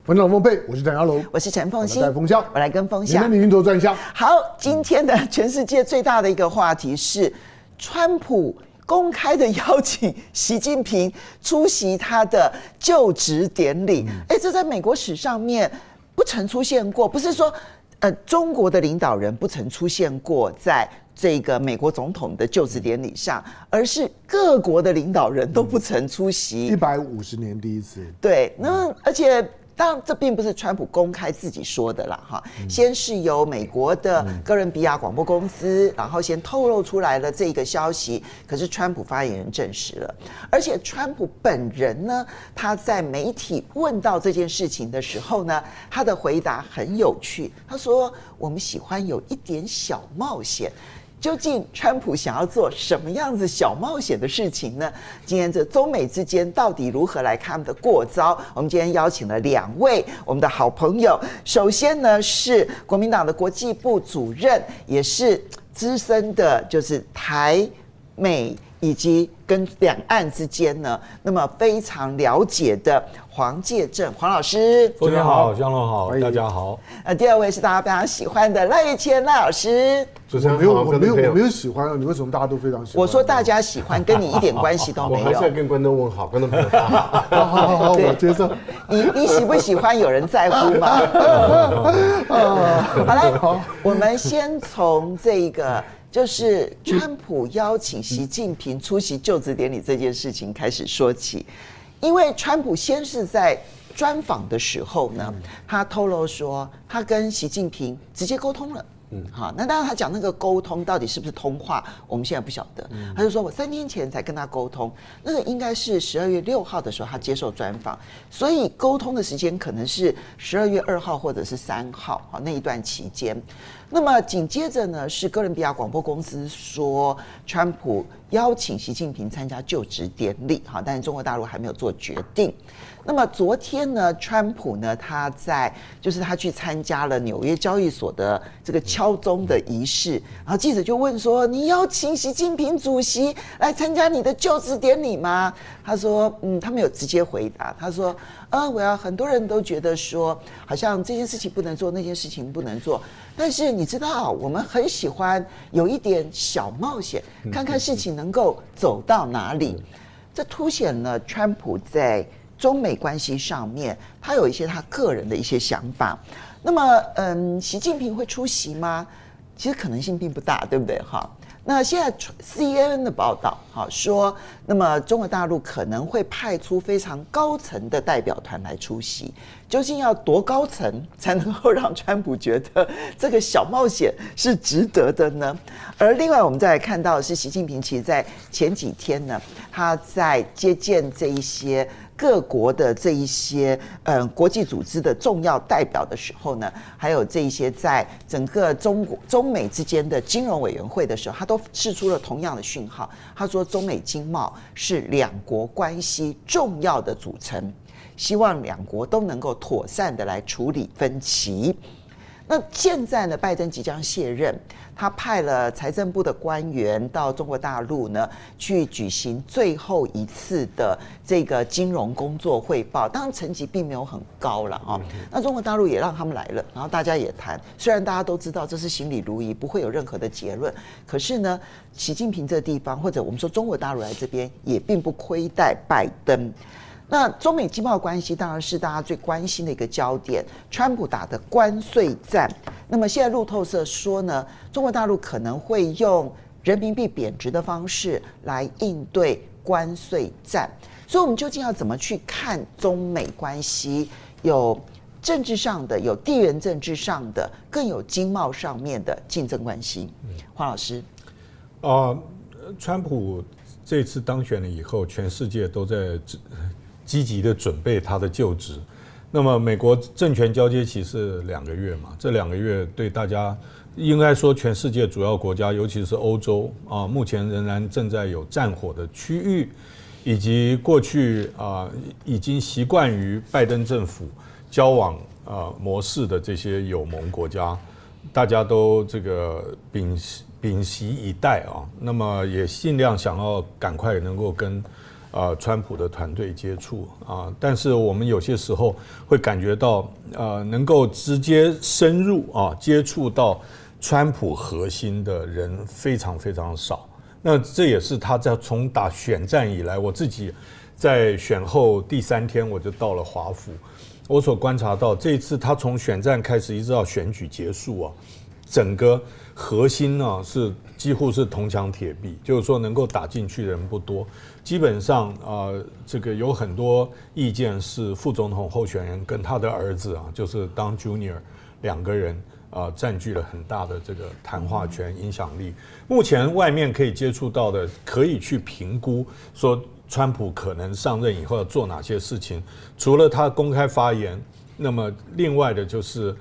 分享丰沛，我是陈家龙，我是陈凤馨，带风向，我来跟风向，你云头转向。好，今天的全世界最大的一个话题是，川普公开的邀请习近平出席他的就职典礼。这在美国史上面不曾出现过，不是说中国的领导人不曾出现过在这个美国总统的就职典礼上，而是各国的领导人都不曾出席150年第一次。对，那而且当然这并不是川普公开自己说的啦，哈，先是由美国的哥伦比亚广播公司，然后先透露出来了这个消息，可是川普发言人证实了，而且川普本人呢，他在媒体问到这件事情的时候呢，他的回答很有趣，他说我们喜欢有一点小冒险。究竟川普想要做什么样子小冒险的事情呢？今天这中美之间到底如何来看他们的过招？我们今天邀请了2位我们的好朋友。首先呢是国民党的国际部主任，也是资深的，就是台美以及跟两岸之间呢，那么非常了解的黄介正黄老师。大家好，江龙好，大家好。第2位是大家非常喜欢的赖玉谦赖老师。我没有喜欢，你为什么大家都非常喜欢？我说大家喜欢，跟你一点关系都没有。我还是要跟观众问好，观众朋友好，我接受。你喜不喜欢有人在乎吗？好来，我们先从这个就是川普邀请习近平出席就职典礼这件事情开始说起，因为川普先是在专访的时候呢，他透露说他跟习近平直接沟通了。好，那当然他讲那个沟通到底是不是通话，我们现在不晓得。他就说我3天前才跟他沟通，那个应该是12月6号的时候他接受专访，所以沟通的时间可能是12月2号或者是3号，好那一段期间。那么紧接着呢是哥伦比亚广播公司说，川普邀请习近平参加就职典礼，好，但是中国大陆还没有做决定。那么昨天呢，川普呢他去参加了纽约交易所的这个敲钟的仪式，然后记者就问说：“你邀请习近平主席来参加你的就职典礼吗？”他说：“他没有直接回答。他说：我要很多人都觉得说，好像这件事情不能做，那件事情不能做。但是你知道，我们很喜欢有一点小冒险，看看事情能够走到哪里。”这凸显了川普在中美关系上面，他有一些他个人的一些想法。那么，习近平会出席吗？其实可能性并不大，对不对？哈。那现在 CNN 的报道，说，那么中国大陆可能会派出非常高层的代表团来出席。究竟要多高层才能够让川普觉得这个小冒险是值得的呢？而另外，我们再来看到的是，习近平其实在前几天呢，他在接见这一些各国的这一些国际组织的重要代表的时候呢，还有这一些在整个中美之间的金融委员会的时候，他都释出了同样的讯号。他说，中美经贸是2国关系重要的组成，希望2国都能够妥善的来处理分歧。那现在呢，拜登即将卸任，他派了财政部的官员到中国大陆呢，去举行最后一次的这个金融工作汇报。当然成绩并没有很高了啊。那中国大陆也让他们来了，然后大家也谈。虽然大家都知道这是行礼如仪，不会有任何的结论，可是呢，习近平这个地方，或者我们说中国大陆来这边，也并不亏待拜登。那中美经贸关系当然是大家最关心的一个焦点，川普打的关税战。那么现在路透社说呢，中国大陆可能会用人民币贬值的方式来应对关税战。所以我们究竟要怎么去看中美关系？有政治上的，有地缘政治上的，更有经贸上面的竞争关系。黄老师，川普这次当选了以后，全世界都在积极的准备他的就职。那么美国政权交接期是2个月嘛，这2个月对大家应该说全世界主要国家，尤其是欧洲目前仍然正在有战火的区域，以及过去已经习惯于拜登政府交往模式的这些友盟国家，大家都这个屏息以待啊。那么也尽量想要赶快能够跟川普的团队接触但是我们有些时候会感觉到能够直接深入接触到川普核心的人非常非常少。那这也是他从打选战以来，我自己在选后第3天我就到了华府，我所观察到这一次他从选战开始一直到选举结束整个核心呢是几乎是铜墙铁壁，就是说能够打进去的人不多。基本上这个有很多意见是副总统候选人跟他的儿子就是当 Junior 2个人占据了很大的这个谈话权、影响力。目前外面可以接触到的，可以去评估说川普可能上任以后要做哪些事情。除了他公开发言，那么另外的就是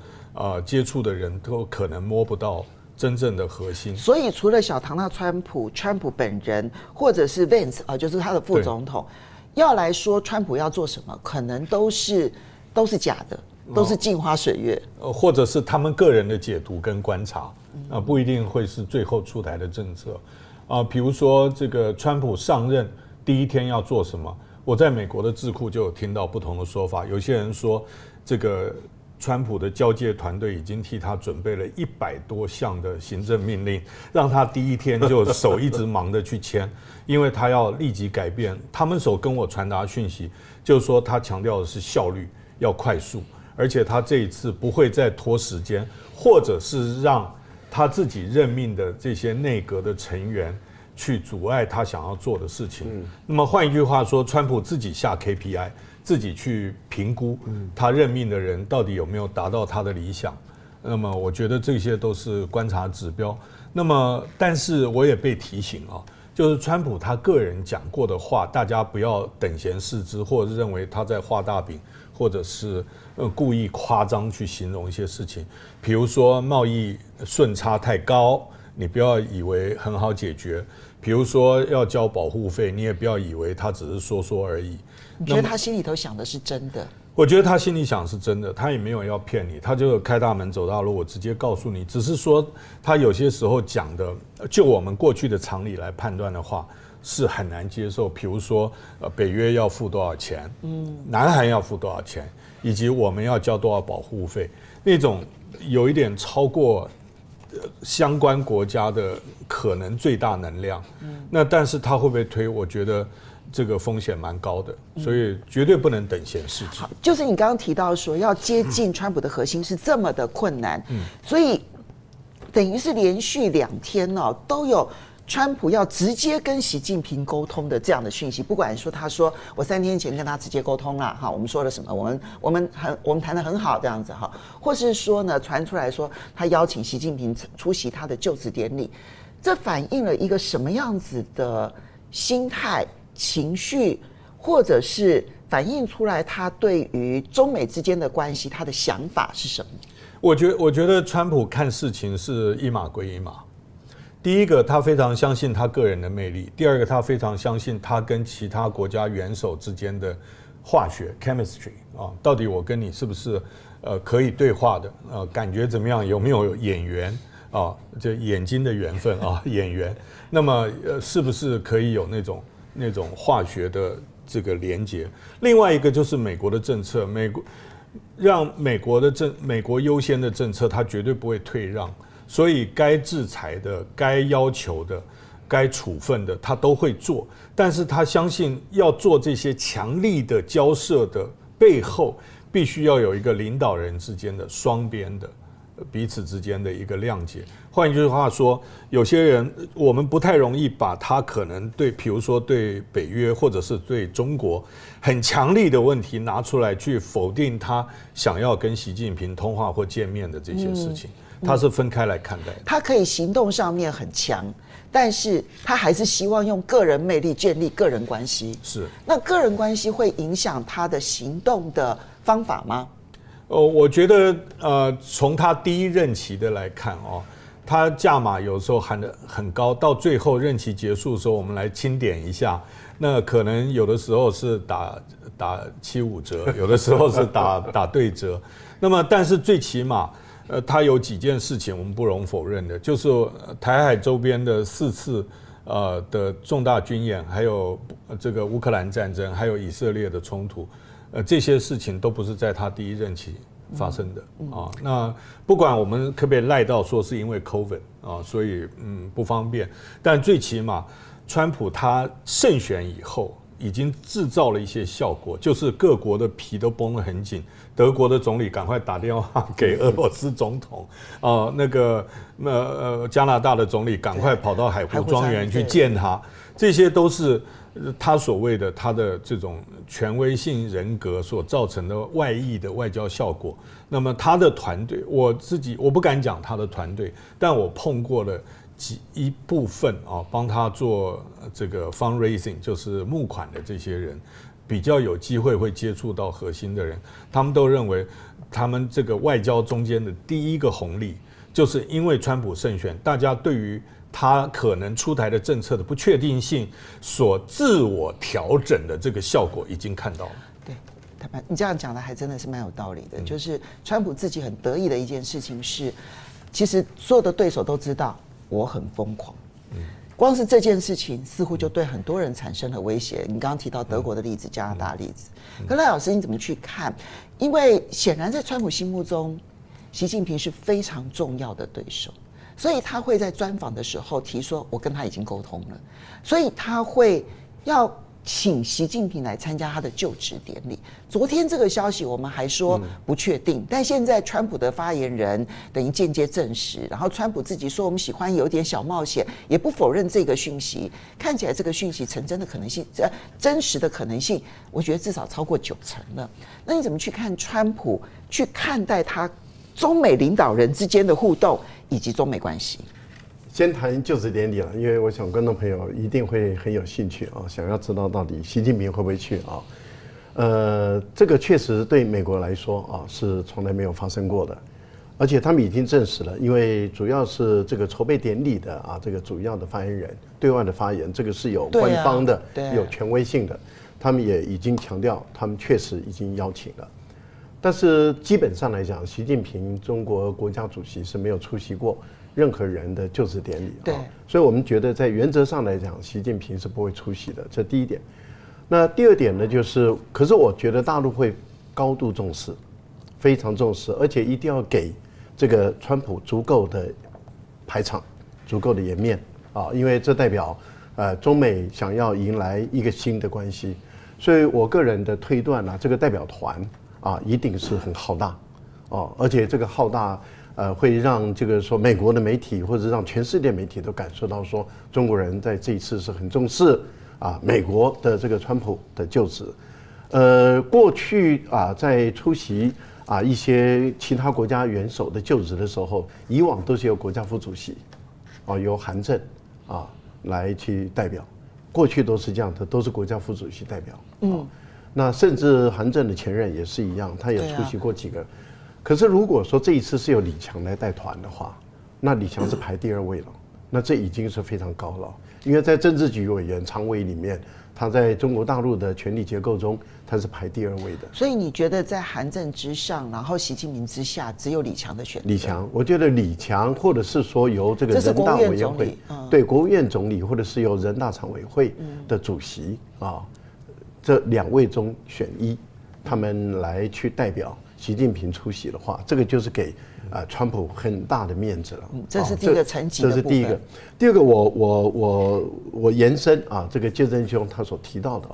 接触的人都可能摸不到真正的核心。所以除了小唐纳川普本人，或者是 Vance 就是他的副总统，要来说川普要做什么，可能都是假的。都是镜花水月，或者是他们个人的解读跟观察，不一定会是最后出台的政策。比如说这个川普上任第1天要做什么，我在美国的智库就有听到不同的说法。有些人说，这个川普的交接团队已经替他准备了100多项的行政命令，让他第1天就手一直忙着去签，因为他要立即改变。他们所跟我传达讯息，就是说他强调的是效率，要快速。而且他这一次不会再拖时间，或者是让他自己任命的这些内阁的成员去阻碍他想要做的事情。那么换一句话说，川普自己下 KPI， 自己去评估他任命的人到底有没有达到他的理想。那么我觉得这些都是观察指标。那么但是我也被提醒就是川普他个人讲过的话，大家不要等闲视之，或者是认为他在画大饼，或者是故意夸张去形容一些事情。比如说贸易顺差太高，你不要以为很好解决。比如说要交保护费，你也不要以为他只是说说而已。你觉得他心里头想的是真的？我觉得他心里想是真的，他也没有要骗你，他就开大门走大路，我直接告诉你。只是说他有些时候讲的，就我们过去的常理来判断的话，是很难接受。比如说北约要付多少钱，南韩要付多少钱，以及我们要交多少保护费，那种有一点超过相关国家的可能最大能量。那但是他会不会推？我觉得这个风险蛮高的，所以绝对不能等闲视之。就是你刚刚提到说要接近川普的核心是这么的困难，所以等于是连续2天都有川普要直接跟习近平沟通的这样的讯息。不管说他说我3天前跟他直接沟通了我们说了什么，我们谈得很好这样子或是说呢传出来说他邀请习近平出席他的就职典礼，这反映了一个什么样子的心态？情绪，或者是反映出来他对于中美之间的关系他的想法是什么？我觉得川普看事情是一码归一码。第一个，他非常相信他个人的魅力；第二个，他非常相信他跟其他国家元首之间的化学 chemistry 到底我跟你是不是可以对话的感觉怎么样？有没有眼缘这眼睛的缘分眼缘？那么是不是可以有那种化学的这个连结？另外一个就是美国的政策，让美国优先的政策，他绝对不会退让，所以该制裁的、该要求的、该处分的，他都会做。但是他相信要做这些强力的交涉的背后，必须要有一个领导人之间的双边的彼此之间的一个谅解。换一句话说，有些人我们不太容易把他可能对，比如说对北约或者是对中国很强力的问题拿出来去否定他想要跟习近平通话或见面的这些事情，他是分开来看待的。他可以行动上面很强，但是他还是希望用个人魅力建立个人关系。是，那个人关系会影响他的行动的方法吗？我觉得从他第一任期的来看他价码有时候喊得很高，到最后任期结束的时候，我们来清点一下，那可能有的时候是打75折，有的时候是打对折。那么，但是最起码，他有几件事情我们不容否认的，就是台海周边的4次的重大军演，还有这个乌克兰战争，还有以色列的冲突，这些事情都不是在他第一任期发生的啊。那不管我们可不可以赖到说是因为 COVID 啊，所以不方便，但最起码川普他胜选以后，已经制造了一些效果，就是各国的皮都绷得很紧。德国的总理赶快打电话给俄罗斯总统，加拿大的总理赶快跑到海湖庄园去见他，这些都是他所谓的他的这种权威性人格所造成的外溢的外交效果。那么他的团队，我不敢讲他的团队，但我碰过了一部分帮他做这个 fundraising， 就是募款的这些人，比较有机会会接触到核心的人，他们都认为他们这个外交中间的第一个红利，就是因为川普胜选，大家对于他可能出台的政策的不确定性所自我调整的这个效果已经看到了。对，你这样讲的还真的是蛮有道理的。就是川普自己很得意的一件事情是，其实所有的对手都知道我很疯狂。光是这件事情似乎就对很多人产生了威胁。你刚刚提到德国的例子、加拿大的例子，可赖老师你怎么去看？因为显然在川普心目中，习近平是非常重要的对手，所以他会在专访的时候提说，我跟他已经沟通了，所以他会要请习近平来参加他的就职典礼。昨天这个消息我们还说不确定，但现在川普的发言人等于间接证实，然后川普自己说我们喜欢有点小冒险，也不否认这个讯息。看起来这个讯息成真的可能性，真实的可能性，我觉得至少超过90%了。那你怎么去看川普去看待他中美领导人之间的互动以及中美关系？先谈就职典礼了，因为我想观众朋友一定会很有兴趣啊，想要知道到底习近平会不会去啊？这个确实对美国来说啊是从来没有发生过的，而且他们已经证实了，因为主要是这个筹备典礼的这个主要的发言人对外的发言，这个是有官方的、有权威性的，他们也已经强调，他们确实已经邀请了。但是基本上来讲，习近平中国国家主席是没有出席过任何人的就职典礼所以我们觉得在原则上来讲，习近平是不会出席的，这第一点。那第二点呢，就是可是我觉得大陆会高度重视，非常重视，而且一定要给这个川普足够的排场、足够的颜面因为这代表中美想要迎来一个新的关系，所以我个人的推断这个代表团一定是很浩大而且这个浩大会让这个说美国的媒体或者让全世界媒体都感受到说中国人在这一次是很重视美国的这个川普的就职。过去在出席一些其他国家元首的就职的时候，以往都是由国家副主席由韩正来去代表，过去都是这样的，都是国家副主席代表。那甚至韩正的前任也是一样，他也出席过几个。可是如果说这一次是由李强来带团的话，那李强是排第2位了，那这已经是非常高了。因为在政治局委员常委里面，他在中国大陆的权力结构中，他是排第2位的。所以你觉得在韩正之上，然后习近平之下，只有李强的选择？李强，我觉得李强，或者是说由这个人大委员会，对国务院总理，或者是由人大常委会的主席这2位中选1，他们来去代表习近平出席的话，这个就是给川普很大的面子了。这是第一个层级的部分。这是第一个。第二个，我延伸这个介正兄他所提到的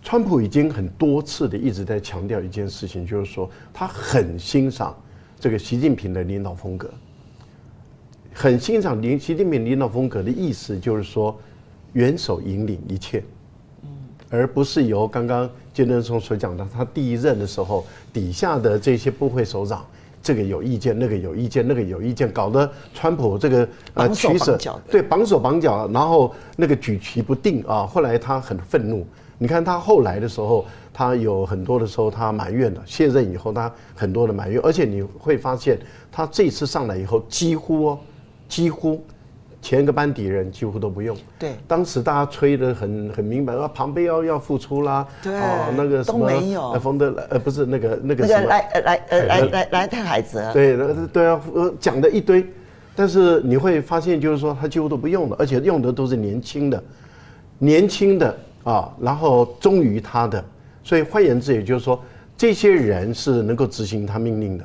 川普已经很多次的一直在强调一件事情，就是说他很欣赏这个习近平的领导风格，很欣赏习近平领导风格的意思就是说元首引领一切。而不是由刚刚介正兄所讲的，他第一任的时候，底下的这些部会首长，这个有意见，那个有意见，那个有意见，搞得川普这个取舍，对，绑手绑脚，然后那个举棋不定后来他很愤怒，你看他后来的时候，他有很多的时候他埋怨了，卸任以后他很多的埋怨，而且你会发现他这次上来以后，几乎前个班底人几乎都不用。对，当时大家吹得很明白，庞贝要付出啦，对，那个什么都没有，冯德不是那个什么来太海子，对，讲的一堆，但是你会发现，就是说他几乎都不用了，而且用的都是年轻的啊，然后忠于他的。所以换言之，也就是说，这些人是能够执行他命令的。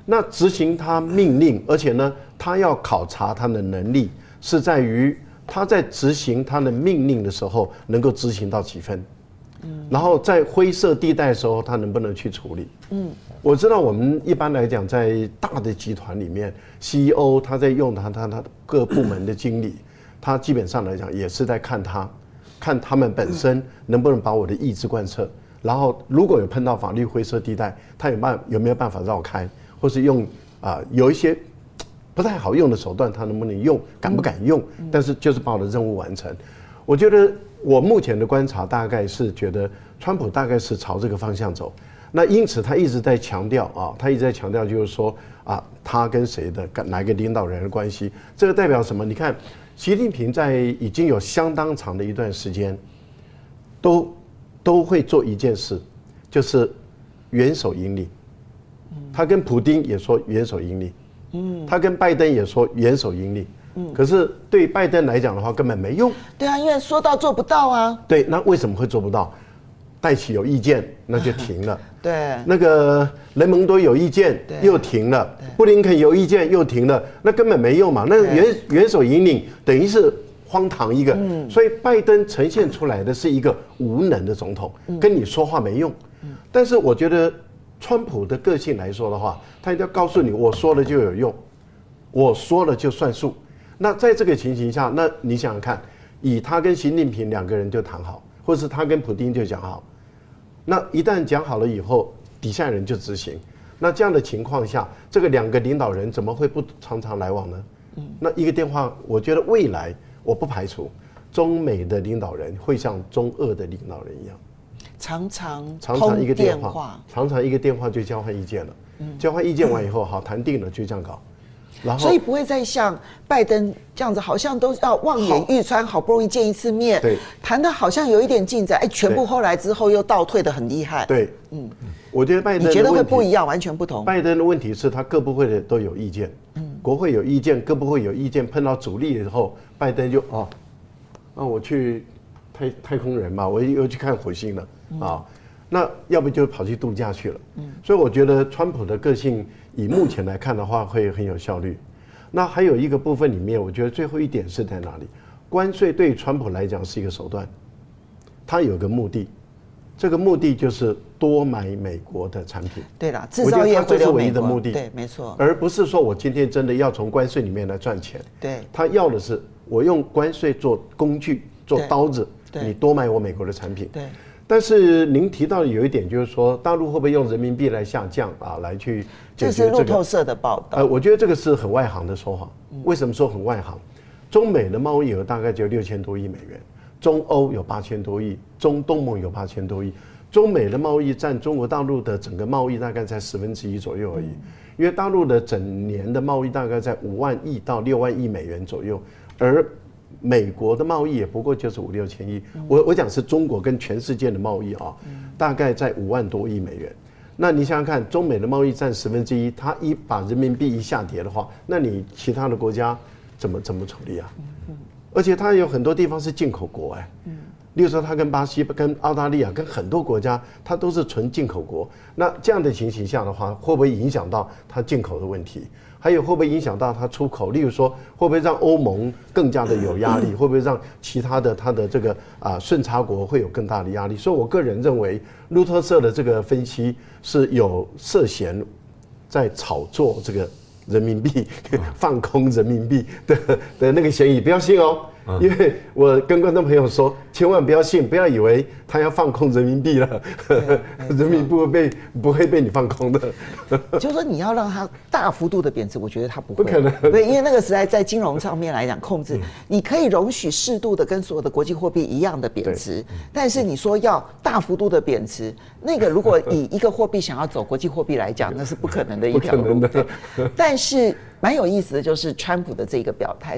那执行他命令，而且呢，他要考察他的能力，是在于他在执行他的命令的时候能够执行到几分。然后在灰色地带的时候，他能不能去处理？我知道我们一般来讲，在大的集团里面 ，CEO 他在用他各部门的经理，他基本上来讲也是在看他们本身能不能把我的意志贯彻。然后如果有碰到法律灰色地带，他有没有办法绕开，或是用有一些不太好用的手段，他能不能用，敢不敢用？但是就是把我的任务完成。我觉得我目前的观察大概是觉得，川普大概是朝这个方向走。那因此他一直在强调就是说他跟谁的哪一个领导人的关系，这个代表什么？你看，习近平在已经有相当长的一段时间，都会做一件事，就是元首引领。他跟普丁也说元首引领，他跟拜登也说元首引领。可是对拜登来讲的话，根本没用。对啊，因为说到做不到啊。对，那为什么会做不到？戴奇有意见，那就停了。对，那个雷蒙多有意见，又停了。布林肯有意见，又停了。那根本没用嘛。那元首引领等于是荒唐一个。所以拜登呈现出来的是一个无能的总统，跟你说话没用。但是我觉得川普的个性来说的话，他一定要告诉你，我说了就有用，我说了就算数。那在这个情形下，那你想想看，以他跟习近平两个人就谈好，或是他跟普丁就讲好，那一旦讲好了以后，底下人就执行。那这样的情况下，这个两个领导人怎么会不常常来往呢？那一个电话，我觉得未来我不排除中美的领导人会像中俄的领导人一样，常常一个电话，常常一个电话就交换意见了。交换意见完以后，好谈定了就这样搞。然后所以不会再像拜登这样子，好像都要望眼欲穿，好不容易见一次面，对，谈的好像有一点进展，全部后来之后又倒退的很厉害。对，我觉得拜登你觉得会不一样，完全不同。拜登的问题是他各部会的都有意见，国会有意见，各部会有意见，碰到阻力以后，拜登就我去太空人嘛，我又去看火星了那要不就跑去度假去了。所以我觉得川普的个性以目前来看的话，会很有效率。那还有一个部分里面，我觉得最后一点是在哪里？关税对川普来讲是一个手段，他有个目的，这个目的就是多买美国的产品。对啦，制造业回流美国，这是唯一的目的。对，没错。而不是说我今天真的要从关税里面来赚钱。对，他要的是我用关税做工具、做刀子，你多买我美国的产品。对。但是您提到的有一点就是说，大陆会不会用人民币来下降来去解决这是路透社的报道。我觉得这个是很外行的说法。为什么说很外行？中美的贸易额大概就6000多亿美元，中欧有8000多亿，中东盟有8000多亿。中美的贸易占中国大陆的整个贸易大概在1/10左右而已。因为大陆的整年的贸易大概在5万亿到6万亿美元左右，而美国的贸易也不过就是5、6千亿。我讲是中国跟全世界的贸易大概在5万多亿美元。那你想想看，中美的贸易占1/10，它把人民币一下跌的话，那你其他的国家怎么处理啊？而且它有很多地方是进口国例如说它跟巴西、跟澳大利亚、跟很多国家，它都是纯进口国。那这样的情形下的话，会不会影响到它进口的问题？还有会不会影响到它出口？例如说，会不会让欧盟更加的有压力？会不会让其他的它的这个顺差国会有更大的压力？所以我个人认为，路透社的这个分析是有涉嫌在炒作这个人民币放空人民币的那个嫌疑，不要信哦。因为我跟观众朋友说，千万不要信，不要以为他要放空人民币了，人民币不会被你放空的。就是说你要让它大幅度的贬值，我觉得它不会，不可能。对，因为那个时代在金融上面来讲控制，你可以容许适度的跟所有的国际货币一样的贬值，但是你说要大幅度的贬值，那个如果以一个货币想要走国际货币来讲，那是不可能的一条路。但是蛮有意思的就是川普的这个表态。